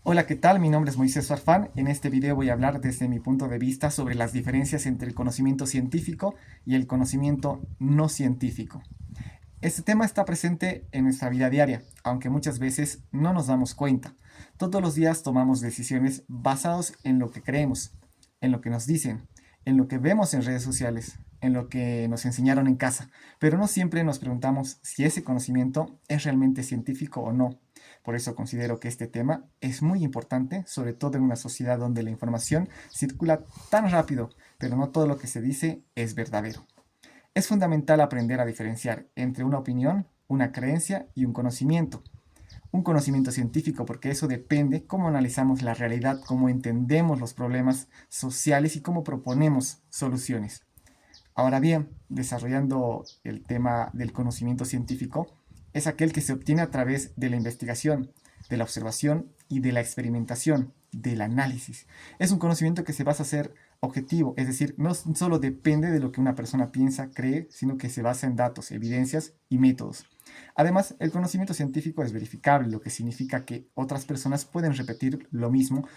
Hola, ¿qué tal? Mi nombre es Moisés Farfán. En este video voy a hablar desde mi punto de vista sobre las diferencias entre el conocimiento científico y el conocimiento no científico. Este tema está presente en nuestra vida diaria, aunque muchas veces no nos damos cuenta. Todos los días tomamos decisiones basadas en lo que creemos, en lo que nos dicen, en lo que vemos en redes sociales, en lo que nos enseñaron en casa, pero no siempre nos preguntamos si ese conocimiento es realmente científico o no. Por eso considero que este tema es muy importante, sobre todo en una sociedad donde la información circula tan rápido, pero no todo lo que se dice es verdadero. Es fundamental aprender a diferenciar entre una opinión, una creencia y un conocimiento. Un conocimiento científico, porque eso depende cómo analizamos la realidad, cómo entendemos los problemas sociales y cómo proponemos soluciones. Ahora bien, desarrollando el tema del conocimiento científico, es aquel que se obtiene a través de la investigación, de la observación y de la experimentación, del análisis. Es un conocimiento que se basa a ser objetivo, es decir, no solo depende de lo que una persona piensa, cree, sino que se basa en datos, evidencias y métodos. Además, el conocimiento científico es verificable, lo que significa que otras personas pueden repetir lo mismo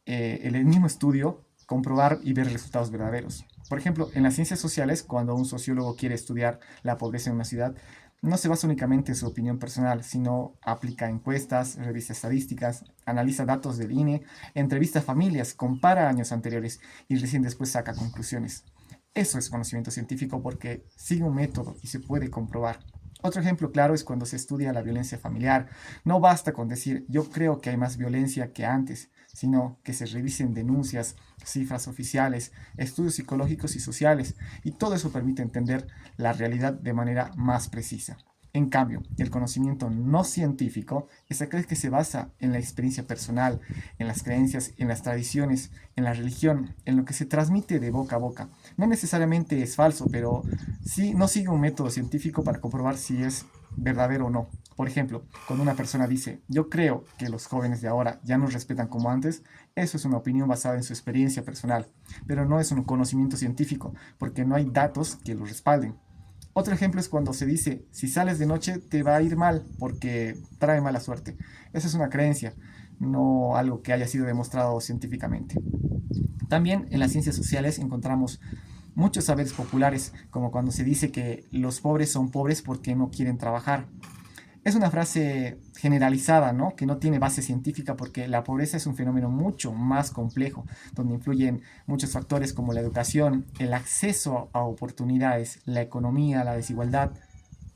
en el mismo estudio, comprobar y ver resultados verdaderos. Por ejemplo, en las ciencias sociales, cuando un sociólogo quiere estudiar la pobreza en una ciudad, no se basa únicamente en su opinión personal, sino aplica encuestas, revisa estadísticas, analiza datos del INE, entrevista a familias, compara años anteriores y recién después saca conclusiones. Eso es conocimiento científico porque sigue un método y se puede comprobar. Otro ejemplo claro es cuando se estudia la violencia familiar. No basta con decir yo creo que hay más violencia que antes, sino que se revisen denuncias, cifras oficiales, estudios psicológicos y sociales, y todo eso permite entender la realidad de manera más precisa. En cambio, el conocimiento no científico es aquel que se basa en la experiencia personal, en las creencias, en las tradiciones, en la religión, en lo que se transmite de boca a boca. No necesariamente es falso, pero sí no sigue un método científico para comprobar si es verdadero o no. Por ejemplo, cuando una persona dice, yo creo que los jóvenes de ahora ya no respetan como antes, eso es una opinión basada en su experiencia personal, pero no es un conocimiento científico, porque no hay datos que lo respalden. Otro ejemplo es cuando se dice, si sales de noche te va a ir mal porque trae mala suerte. Esa es una creencia, no algo que haya sido demostrado científicamente. También en las ciencias sociales encontramos muchos saberes populares, como cuando se dice que los pobres son pobres porque no quieren trabajar. Es una frase generalizada, ¿no? Que no tiene base científica porque la pobreza es un fenómeno mucho más complejo, donde influyen muchos factores como la educación, el acceso a oportunidades, la economía, la desigualdad,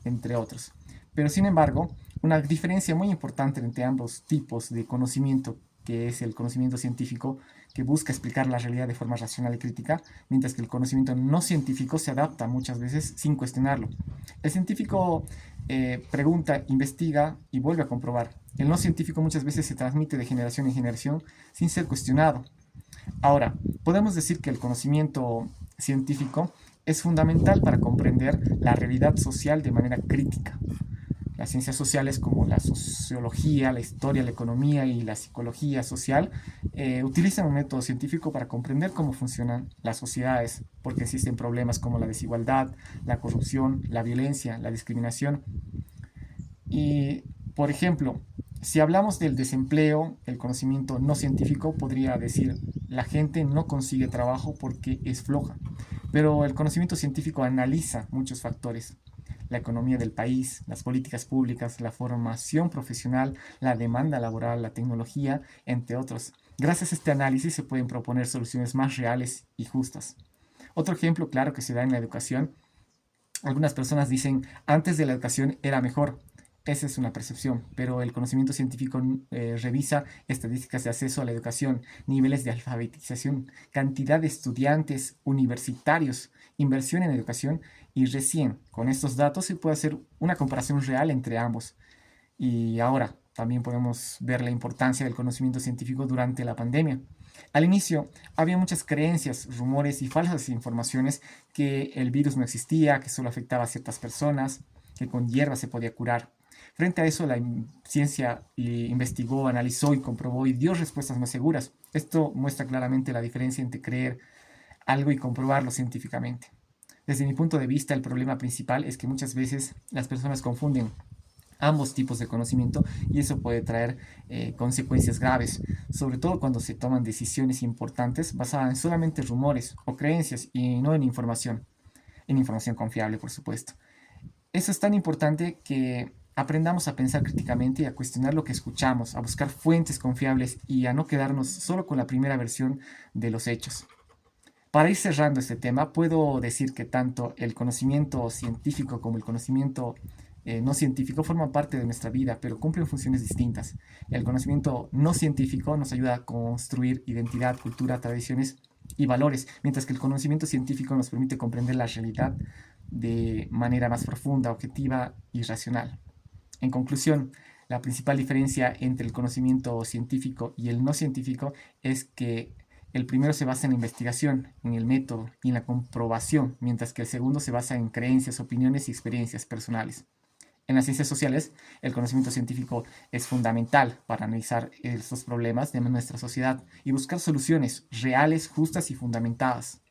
entre otros. Pero sin embargo, una diferencia muy importante entre ambos tipos de conocimiento, que es el conocimiento científico, que busca explicar la realidad de forma racional y crítica, mientras que el conocimiento no científico se adapta muchas veces sin cuestionarlo. El científico pregunta, investiga y vuelve a comprobar. El no científico muchas veces se transmite de generación en generación sin ser cuestionado. Ahora, podemos decir que el conocimiento científico es fundamental para comprender la realidad social de manera crítica. Las ciencias sociales como la sociología, la historia, la economía y la psicología social utilizan un método científico para comprender cómo funcionan las sociedades, porque existen problemas como la desigualdad, la corrupción, la violencia, la discriminación. Y, por ejemplo, si hablamos del desempleo, el conocimiento no científico podría decir la gente no consigue trabajo porque es floja, pero el conocimiento científico analiza muchos factores: la economía del país, las políticas públicas, la formación profesional, la demanda laboral, la tecnología, entre otros. Gracias a este análisis se pueden proponer soluciones más reales y justas. Otro ejemplo claro que se da en la educación: algunas personas dicen antes de la educación era mejor. Esa es una percepción, pero el conocimiento científico revisa estadísticas de acceso a la educación, niveles de alfabetización, cantidad de estudiantes universitarios, inversión en educación, y recién con estos datos se puede hacer una comparación real entre ambos. Y ahora también podemos ver la importancia del conocimiento científico durante la pandemia. Al inicio había muchas creencias, rumores y falsas informaciones que el virus no existía, que solo afectaba a ciertas personas, que con hierba se podía curar. Frente a eso, la ciencia investigó, analizó y comprobó y dio respuestas más seguras. Esto muestra claramente la diferencia entre creer algo y comprobarlo científicamente. Desde mi punto de vista, el problema principal es que muchas veces las personas confunden ambos tipos de conocimiento y eso puede traer consecuencias graves, sobre todo cuando se toman decisiones importantes basadas en solamente rumores o creencias y no en información confiable, por supuesto. Eso es tan importante que aprendamos a pensar críticamente y a cuestionar lo que escuchamos, a buscar fuentes confiables y a no quedarnos solo con la primera versión de los hechos. Para ir cerrando este tema, puedo decir que tanto el conocimiento científico como el conocimiento no científico forman parte de nuestra vida, pero cumplen funciones distintas. El conocimiento no científico nos ayuda a construir identidad, cultura, tradiciones y valores, mientras que el conocimiento científico nos permite comprender la realidad de manera más profunda, objetiva y racional. En conclusión, la principal diferencia entre el conocimiento científico y el no científico es que el primero se basa en la investigación, en el método y en la comprobación, mientras que el segundo se basa en creencias, opiniones y experiencias personales. En las ciencias sociales, el conocimiento científico es fundamental para analizar estos problemas de nuestra sociedad y buscar soluciones reales, justas y fundamentadas.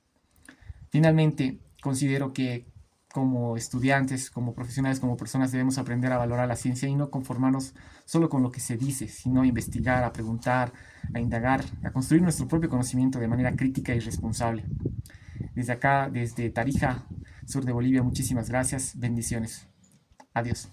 Finalmente, considero que como estudiantes, como profesionales, como personas debemos aprender a valorar la ciencia y no conformarnos solo con lo que se dice, sino a investigar, a preguntar, a indagar, a construir nuestro propio conocimiento de manera crítica y responsable. Desde acá, desde Tarija, sur de Bolivia, muchísimas gracias, bendiciones. Adiós.